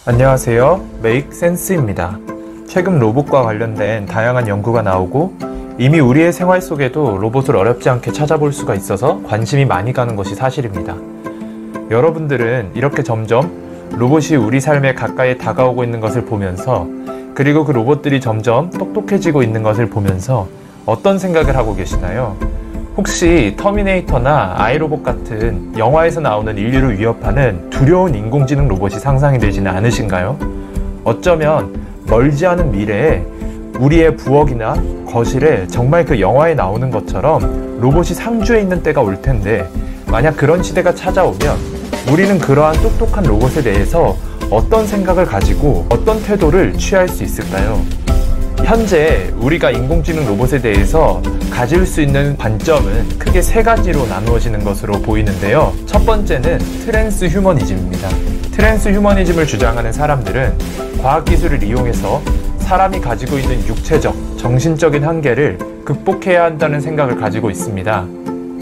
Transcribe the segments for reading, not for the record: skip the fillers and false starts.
안녕하세요. 메이크센스입니다. 최근 로봇과 관련된 다양한 연구가 나오고 이미 우리의 생활 속에도 로봇을 어렵지 않게 찾아볼 수가 있어서 관심이 많이 가는 것이 사실입니다. 여러분들은 이렇게 점점 로봇이 우리 삶에 가까이 다가오고 있는 것을 보면서, 그리고 그 로봇들이 점점 똑똑해지고 있는 것을 보면서 어떤 생각을 하고 계시나요? 혹시 터미네이터나 아이로봇 같은 영화에서 나오는 인류를 위협하는 두려운 인공지능 로봇이 상상이 되지는 않으신가요? 어쩌면 멀지 않은 미래에 우리의 부엌이나 거실에 정말 그 영화에 나오는 것처럼 로봇이 상주해 있는 때가 올 텐데, 만약 그런 시대가 찾아오면 우리는 그러한 똑똑한 로봇에 대해서 어떤 생각을 가지고 어떤 태도를 취할 수 있을까요? 현재 우리가 인공지능 로봇에 대해서 가질 수 있는 관점은 크게 세 가지로 나누어지는 것으로 보이는데요. 첫 번째는 트랜스 휴머니즘입니다. 트랜스 휴머니즘을 주장하는 사람들은 과학기술을 이용해서 사람이 가지고 있는 육체적, 정신적인 한계를 극복해야 한다는 생각을 가지고 있습니다.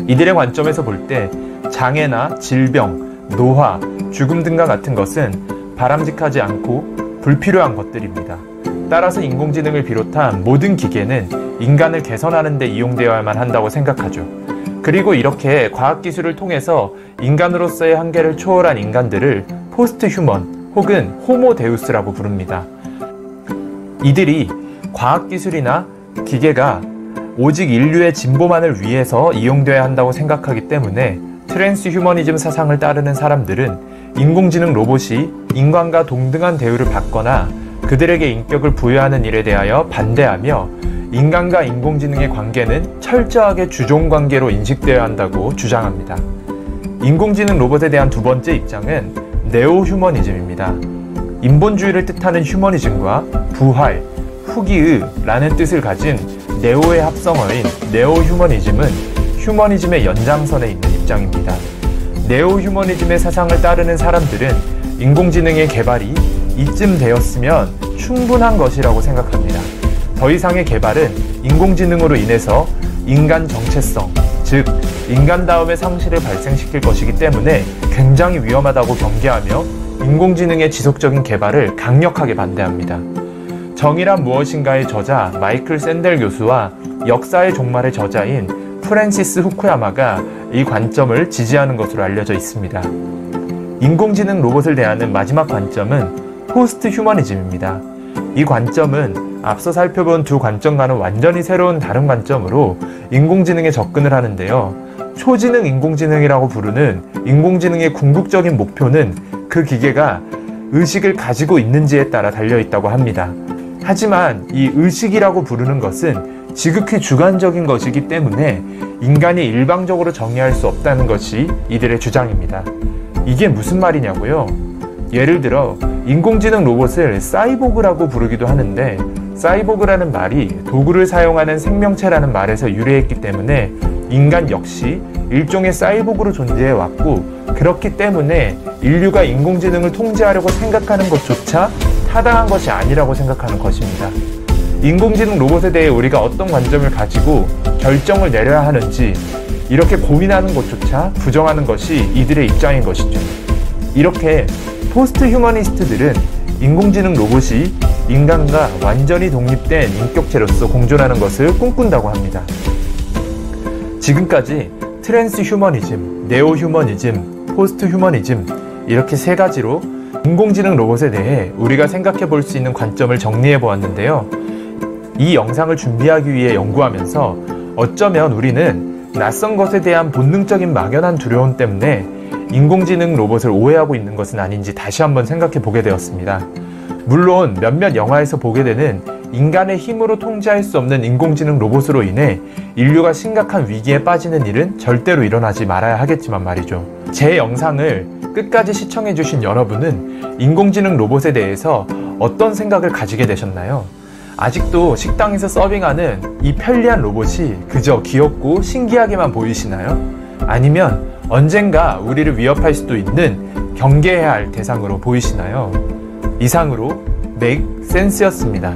이들의 관점에서 볼 때 장애나 질병, 노화, 죽음 등과 같은 것은 바람직하지 않고 불필요한 것들입니다. 따라서 인공지능을 비롯한 모든 기계는 인간을 개선하는 데 이용되어야만 한다고 생각하죠. 그리고 이렇게 과학기술을 통해서 인간으로서의 한계를 초월한 인간들을 포스트 휴먼 혹은 호모 데우스라고 부릅니다. 이들이 과학기술이나 기계가 오직 인류의 진보만을 위해서 이용되어야 한다고 생각하기 때문에 트랜스 휴머니즘 사상을 따르는 사람들은 인공지능 로봇이 인간과 동등한 대우를 받거나 그들에게 인격을 부여하는 일에 대하여 반대하며 인간과 인공지능의 관계는 철저하게 주종관계로 인식되어야 한다고 주장합니다. 인공지능 로봇에 대한 두 번째 입장은 네오휴머니즘입니다. 인본주의를 뜻하는 휴머니즘과 부활, 후기의라는 뜻을 가진 네오의 합성어인 네오휴머니즘은 휴머니즘의 연장선에 있는 입장입니다. 네오휴머니즘의 사상을 따르는 사람들은 인공지능의 개발이 이쯤 되었으면 충분한 것이라고 생각합니다. 더 이상의 개발은 인공지능으로 인해서 인간 정체성, 즉 인간다움의 상실을 발생시킬 것이기 때문에 굉장히 위험하다고 경계하며 인공지능의 지속적인 개발을 강력하게 반대합니다. 정의란 무엇인가의 저자 마이클 샌델 교수와 역사의 종말의 저자인 프랜시스 후쿠야마가 이 관점을 지지하는 것으로 알려져 있습니다. 인공지능 로봇을 대하는 마지막 관점은 포스트 휴머니즘입니다. 이 관점은 앞서 살펴본 두 관점과는 완전히 새로운 다른 관점으로 인공지능에 접근을 하는데요. 초지능 인공지능이라고 부르는 인공지능의 궁극적인 목표는 그 기계가 의식을 가지고 있는지에 따라 달려있다고 합니다. 하지만 이 의식이라고 부르는 것은 지극히 주관적인 것이기 때문에 인간이 일방적으로 정의할 수 없다는 것이 이들의 주장입니다. 이게 무슨 말이냐고요? 예를 들어 인공지능 로봇을 사이보그라고 부르기도 하는데, 사이보그라는 말이 도구를 사용하는 생명체라는 말에서 유래했기 때문에 인간 역시 일종의 사이보그로 존재해 왔고, 그렇기 때문에 인류가 인공지능을 통제하려고 생각하는 것조차 타당한 것이 아니라고 생각하는 것입니다. 인공지능 로봇에 대해 우리가 어떤 관점을 가지고 결정을 내려야 하는지 이렇게 고민하는 것조차 부정하는 것이 이들의 입장인 것이죠. 이렇게 포스트 휴머니스트들은 인공지능 로봇이 인간과 완전히 독립된 인격체로서 공존하는 것을 꿈꾼다고 합니다. 지금까지 트랜스 휴머니즘, 네오 휴머니즘, 포스트 휴머니즘, 이렇게 세 가지로 인공지능 로봇에 대해 우리가 생각해 볼 수 있는 관점을 정리해 보았는데요. 이 영상을 준비하기 위해 연구하면서 어쩌면 우리는 낯선 것에 대한 본능적인 막연한 두려움 때문에 인공지능 로봇을 오해하고 있는 것은 아닌지 다시 한번 생각해 보게 되었습니다. 물론 몇몇 영화에서 보게 되는 인간의 힘으로 통제할 수 없는 인공지능 로봇으로 인해 인류가 심각한 위기에 빠지는 일은 절대로 일어나지 말아야 하겠지만 말이죠. 제 영상을 끝까지 시청해 주신 여러분은 인공지능 로봇에 대해서 어떤 생각을 가지게 되셨나요? 아직도 식당에서 서빙하는 이 편리한 로봇이 그저 귀엽고 신기하게만 보이시나요? 아니면 언젠가 우리를 위협할 수도 있는 경계해야 할 대상으로 보이시나요? 이상으로 메이크센스였습니다.